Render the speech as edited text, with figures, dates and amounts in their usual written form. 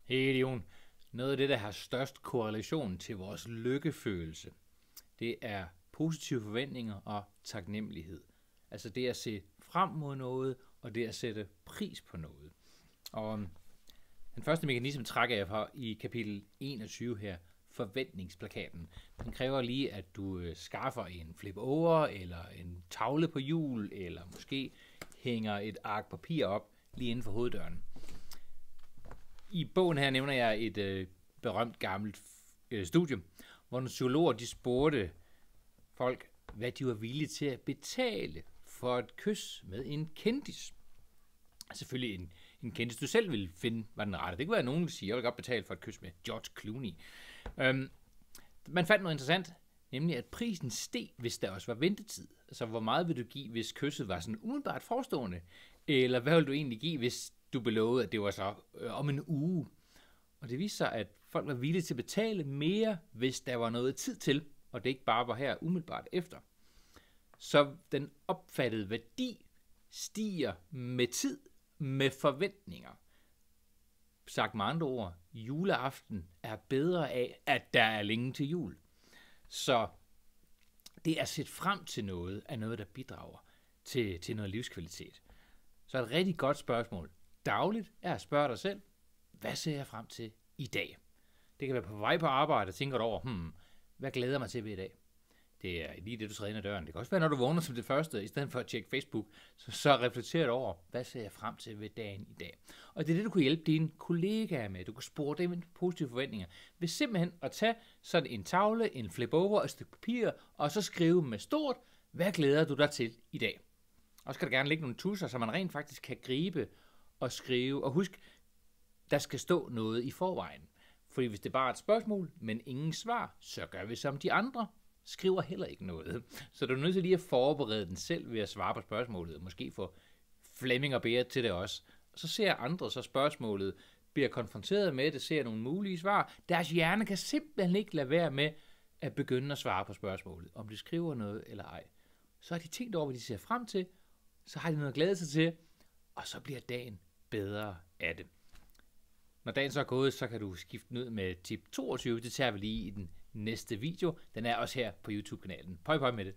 Hey Jon, noget af det, der har størst korrelation til vores lykkefølelse, det er positive forventninger og taknemmelighed. Altså det at se frem mod noget, og det at sætte pris på noget. Og den første mekanisme trækker jeg fra i kapitel 21 her, forventningsplakaten. Den kræver lige, at du skaffer en flip-over, eller en tavle på hjul, eller måske hænger et ark papir op lige inden for hoveddøren. I bogen her nævner jeg et berømt gammelt studie, hvor nogle psykologer de spurgte folk, hvad de var villige til at betale for et kys med en kendis. Selvfølgelig en kendis, du selv ville finde, var den rette. Det kunne være nogen, der siger, jeg vil godt betale for et kys med George Clooney. Man fandt noget interessant, nemlig at prisen steg, hvis der også var ventetid. Altså, hvor meget vil du give, hvis kysset var sådan umiddelbart forestående? Eller hvad vil du egentlig give, hvis du belovede, at det var så om en uge? Og det viste sig, at folk var villige til at betale mere, hvis der var noget tid til, og det ikke bare var her umiddelbart efter. Så den opfattede værdi stiger med tid, med forventninger. Sagt med andre ord, juleaften er bedre af, at der er længe til jul. Så det at sætte frem til noget, er noget, der bidrager til noget livskvalitet. Så et rigtig godt spørgsmål dagligt er at spørge dig selv, hvad ser jeg frem til i dag? Det kan være på vej på arbejde, og tænker du over, hvad glæder jeg mig til ved i dag? Det er lige det, du træder ind ad døren. Det kan også være, når du vågner som det første, i stedet for at tjekke Facebook, så reflekterer du over, hvad ser jeg frem til ved dagen i dag? Og det er det, du kunne hjælpe dine kollegaer med. Du kunne spore dem med positive forventninger. Ved simpelthen at tage sådan en tavle, en flip-over og et stykke papir, og så skrive med stort, hvad glæder du dig til i dag? Og så skal der gerne ligge nogle tusser, så man rent faktisk kan gribe og skrive. Og husk, der skal stå noget i forvejen. Fordi hvis det bare er et spørgsmål, men ingen svar, så gør vi som de andre. Skriver heller ikke noget. Så du er nødt til lige at forberede den selv ved at svare på spørgsmålet, og måske få Flemming og Beat til det også. Så ser andre så spørgsmålet, bliver konfronteret med det, ser nogle mulige svar. Deres hjerne kan simpelthen ikke lade være med at begynde at svare på spørgsmålet, om de skriver noget eller ej. Så har de tænkt over, hvad de ser frem til, så har de noget at glæde sig til, og så bliver dagen bedre af det. Når dagen så er gået, så kan du skifte den ud med tip 22. Det tager vi lige i den næste video. Den er også her på YouTube-kanalen. Pøj med det.